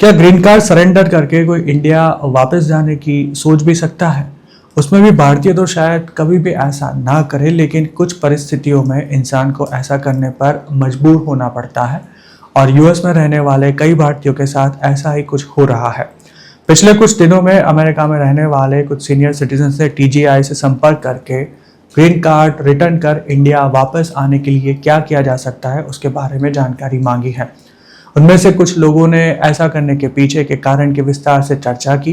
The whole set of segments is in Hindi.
क्या ग्रीन कार्ड सरेंडर करके कोई इंडिया वापस जाने की सोच भी सकता है? उसमें भी भारतीय तो शायद कभी भी ऐसा ना करे, लेकिन कुछ परिस्थितियों में इंसान को ऐसा करने पर मजबूर होना पड़ता है और यूएस में रहने वाले कई भारतीयों के साथ ऐसा ही कुछ हो रहा है। पिछले कुछ दिनों में अमेरिका में रहने वाले कुछ सीनियर सिटीजन ने टीजीआई से संपर्क करके ग्रीन कार्ड रिटर्न कर इंडिया वापस आने के लिए क्या किया जा सकता है उसके बारे में जानकारी मांगी है। उनमें से कुछ लोगों ने ऐसा करने के पीछे के कारण की विस्तार से चर्चा की,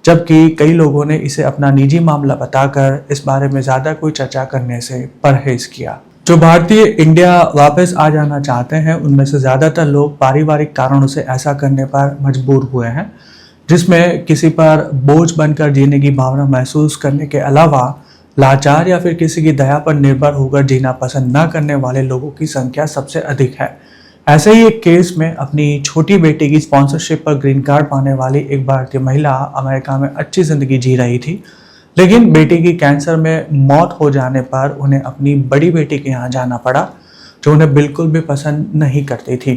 जबकि कई लोगों ने इसे अपना निजी मामला बताकर इस बारे में ज़्यादा कोई चर्चा करने से परहेज किया। जो भारतीय इंडिया वापस आ जाना चाहते हैं उनमें से ज़्यादातर लोग पारिवारिक कारणों से ऐसा करने पर मजबूर हुए हैं, जिसमें किसी पर बोझ बनकर जीने की भावना महसूस करने के अलावा लाचार या फिर किसी की दया पर निर्भर होकर जीना पसंद न करने वाले लोगों की संख्या सबसे अधिक है। ऐसे ही एक केस में अपनी छोटी बेटी की स्पॉन्सरशिप पर ग्रीन कार्ड पाने वाली एक भारतीय महिला अमेरिका में अच्छी जिंदगी जी रही थी, लेकिन बेटी की कैंसर में मौत हो जाने पर उन्हें अपनी बड़ी बेटी के यहाँ जाना पड़ा, जो उन्हें बिल्कुल भी पसंद नहीं करती थी,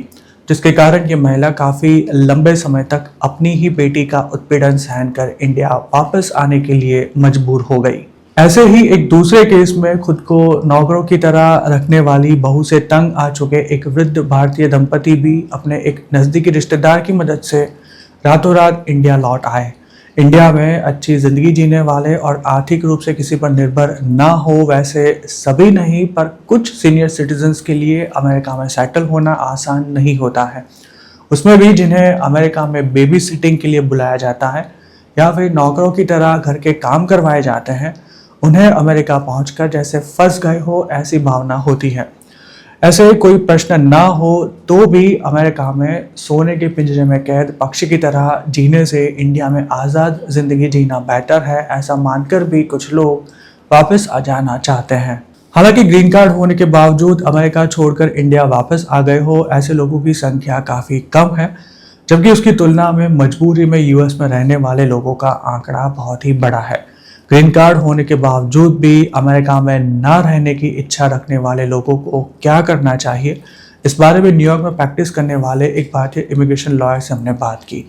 जिसके कारण ये महिला काफ़ी लंबे समय तक अपनी ही बेटी का उत्पीड़न सहन कर इंडिया वापस आने के लिए मजबूर हो गई। ऐसे ही एक दूसरे केस में खुद को नौकरों की तरह रखने वाली बहू से तंग आ चुके एक वृद्ध भारतीय दंपति भी अपने एक नज़दीकी रिश्तेदार की मदद से रातों रात इंडिया लौट आए। इंडिया में अच्छी ज़िंदगी जीने वाले और आर्थिक रूप से किसी पर निर्भर ना हो, वैसे सभी नहीं पर कुछ सीनियर सिटीजन्स के लिए अमेरिका में सेटल होना आसान नहीं होता है। उसमें भी जिन्हें अमेरिका में बेबी सिटिंग के लिए बुलाया जाता है या फिर नौकरों की तरह घर के काम करवाए जाते हैं, उन्हें अमेरिका पहुंचकर जैसे फंस गए हो ऐसी भावना होती है। ऐसे कोई प्रश्न ना हो तो भी अमेरिका में सोने के पिंजरे में कैद पक्षी की तरह जीने से इंडिया में आज़ाद ज़िंदगी जीना बेहतर है, ऐसा मानकर भी कुछ लोग वापस आ जाना चाहते हैं। हालांकि ग्रीन कार्ड होने के बावजूद अमेरिका छोड़कर इंडिया वापस आ गए हो ऐसे लोगों की संख्या काफ़ी कम है, जबकि उसकी तुलना में मजबूरी में यूएस में रहने वाले लोगों का आंकड़ा बहुत ही बड़ा है। ग्रीन कार्ड होने के बावजूद भी अमेरिका में ना रहने की इच्छा रखने वाले लोगों को क्या करना चाहिए, इस बारे में न्यूयॉर्क में प्रैक्टिस करने वाले एक भारतीय इमिग्रेशन लॉयर से हमने बात की।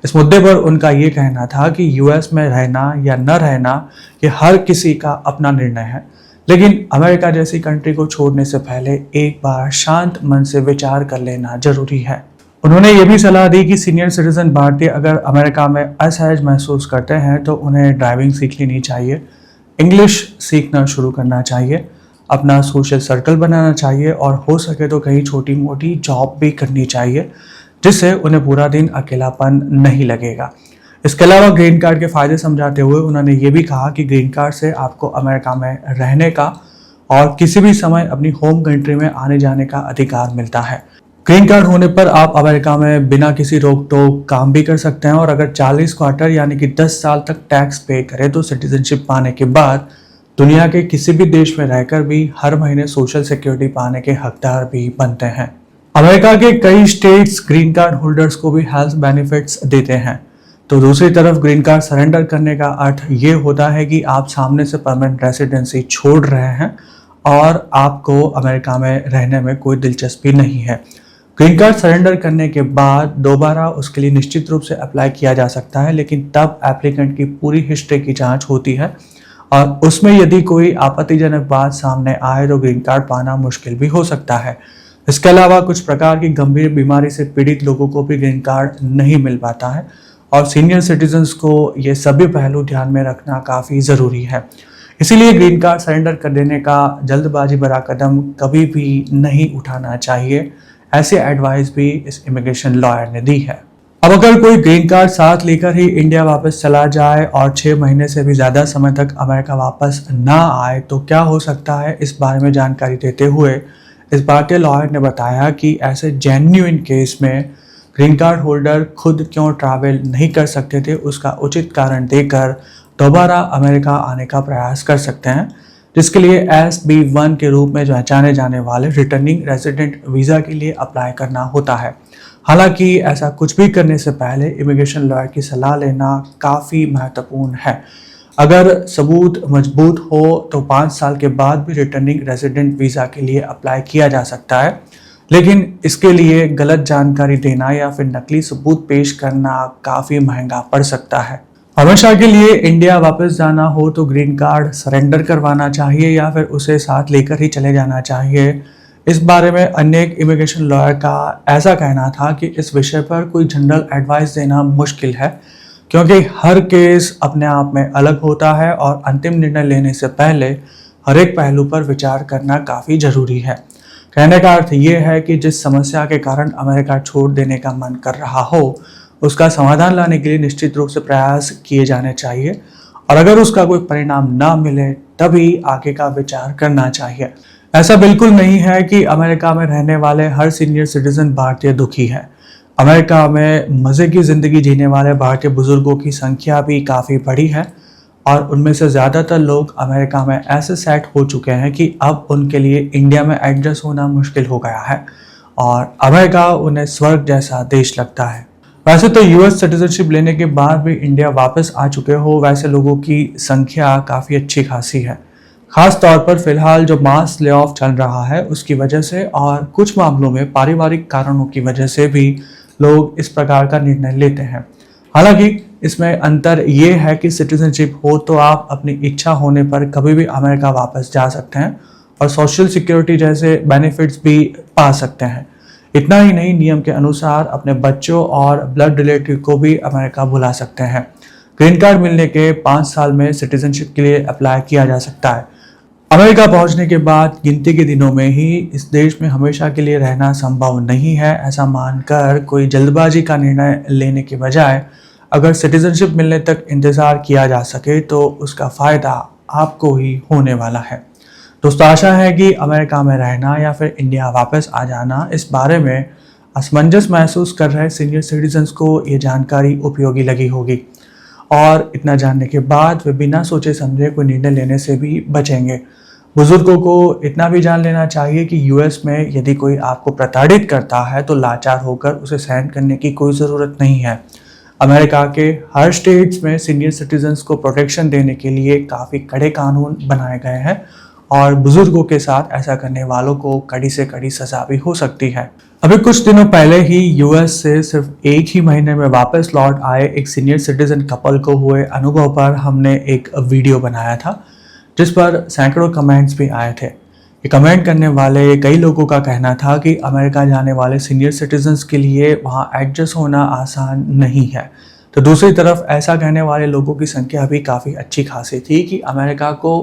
इस मुद्दे पर उनका ये कहना था कि यूएस में रहना या न रहना ये हर किसी का अपना निर्णय है, लेकिन अमेरिका जैसी कंट्री को छोड़ने से पहले एक बार शांत मन से विचार कर लेना जरूरी है। उन्होंने ये भी सलाह दी कि सीनियर सिटीजन भारतीय अगर अमेरिका में असहज महसूस करते हैं तो उन्हें ड्राइविंग सीख लेनी चाहिए, इंग्लिश सीखना शुरू करना चाहिए, अपना सोशल सर्कल बनाना चाहिए और हो सके तो कहीं छोटी मोटी जॉब भी करनी चाहिए, जिससे उन्हें पूरा दिन अकेलापन नहीं लगेगा। इसके अलावा ग्रीन कार्ड के फ़ायदे समझाते हुए उन्होंने ये भी कहा कि ग्रीन कार्ड से आपको अमेरिका में रहने का और किसी भी समय अपनी होम कंट्री में आने जाने का अधिकार मिलता है। ग्रीन कार्ड होने पर आप अमेरिका में बिना किसी रोक टोक काम भी कर सकते हैं और अगर 40 क्वार्टर यानी कि 10 साल तक टैक्स पे करें तो सिटीजनशिप पाने के बाद दुनिया के किसी भी देश में रहकर भी हर महीने सोशल सिक्योरिटी पाने के हकदार भी बनते हैं। अमेरिका के कई स्टेट्स ग्रीन कार्ड होल्डर्स को भी हेल्थ बेनिफिट्स देते हैं, तो दूसरी तरफ ग्रीन कार्ड सरेंडर करने का अर्थ ये होता है कि आप सामने से परमानेंट रेसिडेंसी छोड़ रहे हैं और आपको अमेरिका में रहने में कोई दिलचस्पी नहीं है। ग्रीन कार्ड सरेंडर करने के बाद दोबारा उसके लिए निश्चित रूप से अप्लाई किया जा सकता है, लेकिन तब एप्लीकेंट की पूरी हिस्ट्री की जांच होती है और उसमें यदि कोई आपत्तिजनक बात सामने आए तो ग्रीन कार्ड पाना मुश्किल भी हो सकता है। इसके अलावा कुछ प्रकार की गंभीर बीमारी से पीड़ित लोगों को भी ग्रीन कार्ड नहीं मिल पाता है और सीनियर सिटीजन्स को ये सभी पहलू ध्यान में रखना काफ़ी ज़रूरी है। इसीलिए ग्रीन कार्ड सरेंडर कर देने का जल्दबाजी भरा कदम कभी भी नहीं उठाना चाहिए, ऐसी एडवाइस भी इस इमिग्रेशन लॉयर ने दी है। अब अगर कोई ग्रीन कार्ड साथ लेकर ही इंडिया वापस चला जाए और 6 महीने से भी ज़्यादा समय तक अमेरिका वापस ना आए तो क्या हो सकता है, इस बारे में जानकारी देते हुए इस भारतीय लॉयर ने बताया कि ऐसे जेन्युइन केस में ग्रीन कार्ड होल्डर खुद क्यों ट्रैवल नहीं कर सकते थे उसका उचित कारण देकर दोबारा अमेरिका आने का प्रयास कर सकते हैं, जिसके लिए SB1 के रूप में पहचाने जाने वाले रिटर्निंग रेजिडेंट वीज़ा के लिए अप्लाई करना होता है। हालांकि ऐसा कुछ भी करने से पहले इमिग्रेशन लॉयर की सलाह लेना काफ़ी महत्वपूर्ण है। अगर सबूत मजबूत हो तो 5 साल के बाद भी रिटर्निंग रेजिडेंट वीज़ा के लिए अप्लाई किया जा सकता है, लेकिन इसके लिए गलत जानकारी देना या फिर नकली सबूत पेश करना काफ़ी महंगा पड़ सकता है। हमेशा के लिए इंडिया वापस जाना हो तो ग्रीन कार्ड सरेंडर करवाना चाहिए या फिर उसे साथ लेकर ही चले जाना चाहिए। इस बारे में अनेक इमिग्रेशन लॉयर का ऐसा कहना था कि इस विषय पर कोई जनरल एडवाइस देना मुश्किल है, क्योंकि हर केस अपने आप में अलग होता है और अंतिम निर्णय लेने से पहले हर एक पहलू पर विचार करना काफ़ी ज़रूरी है। कहने का अर्थ ये है कि जिस समस्या के कारण अमेरिका छोड़ देने का मन कर रहा हो, उसका समाधान लाने के लिए निश्चित रूप से प्रयास किए जाने चाहिए और अगर उसका कोई परिणाम ना मिले तभी आगे का विचार करना चाहिए। ऐसा बिल्कुल नहीं है कि अमेरिका में रहने वाले हर सीनियर सिटीजन भारतीय दुखी है। अमेरिका में मज़े की ज़िंदगी जीने वाले भारतीय बुजुर्गों की संख्या भी काफ़ी बड़ी है और उनमें से ज़्यादातर लोग अमेरिका में ऐसे सेट हो चुके हैं कि अब उनके लिए इंडिया में एडजस्ट होना मुश्किल हो गया है और अमेरिका उन्हें स्वर्ग जैसा देश लगता है। वैसे तो यूएस सिटीजनशिप लेने के बाद भी इंडिया वापस आ चुके हो वैसे लोगों की संख्या काफ़ी अच्छी खासी है, खास तौर पर फिलहाल जो मास ले ऑफ चल रहा है उसकी वजह से और कुछ मामलों में पारिवारिक कारणों की वजह से भी लोग इस प्रकार का निर्णय लेते हैं। हालांकि इसमें अंतर ये है कि सिटीजनशिप हो तो आप अपनी इच्छा होने पर कभी भी अमेरिका वापस जा सकते हैं और सोशल सिक्योरिटी जैसे बेनिफिट्स भी पा सकते हैं। इतना ही नहीं, नियम के अनुसार अपने बच्चों और ब्लड रिलेटिव को भी अमेरिका बुला सकते हैं। ग्रीन कार्ड मिलने के 5 साल में सिटीजनशिप के लिए अप्लाई किया जा सकता है। अमेरिका पहुंचने के बाद गिनती के दिनों में ही इस देश में हमेशा के लिए रहना संभव नहीं है। ऐसा मानकर कोई जल्दबाजी का निर्णय लेने के बजाय अगर सिटीजनशिप मिलने तक इंतज़ार किया जा सके तो उसका फ़ायदा आपको ही होने वाला है। दोस्तों, आशा है कि अमेरिका में रहना या फिर इंडिया वापस आ जाना इस बारे में असमंजस महसूस कर रहे सीनियर सिटीजन्स को ये जानकारी उपयोगी लगी होगी और इतना जानने के बाद वे बिना सोचे समझे कोई निर्णय लेने से भी बचेंगे। बुजुर्गों को इतना भी जान लेना चाहिए कि यूएस में यदि कोई आपको प्रताड़ित करता है तो लाचार होकर उसे सहन करने की कोई ज़रूरत नहीं है। अमेरिका के हर स्टेट्स में सीनियर सिटीजन्स को प्रोटेक्शन देने के लिए काफ़ी कड़े कानून बनाए गए हैं और बुजुर्गों के साथ ऐसा करने वालों को कड़ी से कड़ी सजा भी हो सकती है। अभी कुछ दिनों पहले ही यूएस से सिर्फ एक ही महीने में वापस लौट आए एक सीनियर सिटीजन कपल को हुए अनुभव पर हमने एक वीडियो बनाया था जिस पर सैकड़ों कमेंट्स भी आए थे। ये कमेंट करने वाले कई लोगों का कहना था कि अमेरिका जाने वाले सीनियर सिटीजन्स के लिए वहाँ एडजस्ट होना आसान नहीं है। तो दूसरी तरफ ऐसा कहने वाले लोगों की संख्या भी काफ़ी अच्छी खासी थी कि अमेरिका को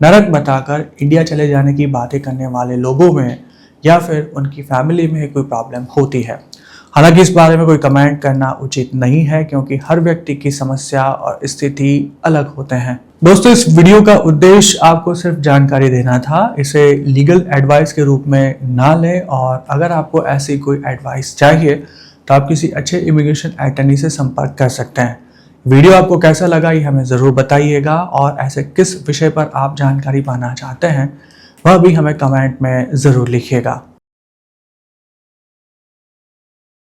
नरक बताकर इंडिया चले जाने की बातें करने वाले लोगों में या फिर उनकी फैमिली में कोई प्रॉब्लम होती है। हालांकि इस बारे में कोई कमेंट करना उचित नहीं है क्योंकि हर व्यक्ति की समस्या और स्थिति अलग होते हैं। दोस्तों, इस वीडियो का उद्देश्य आपको सिर्फ जानकारी देना था, इसे लीगल एडवाइस के रूप में ना लें और अगर आपको ऐसी कोई एडवाइस चाहिए तो आप किसी अच्छे इमिग्रेशन अटॉर्नी से संपर्क कर सकते हैं। वीडियो आपको कैसा लगा ये हमें ज़रूर बताइएगा और ऐसे किस विषय पर आप जानकारी पाना चाहते हैं वह भी हमें कमेंट में ज़रूर लिखिएगा।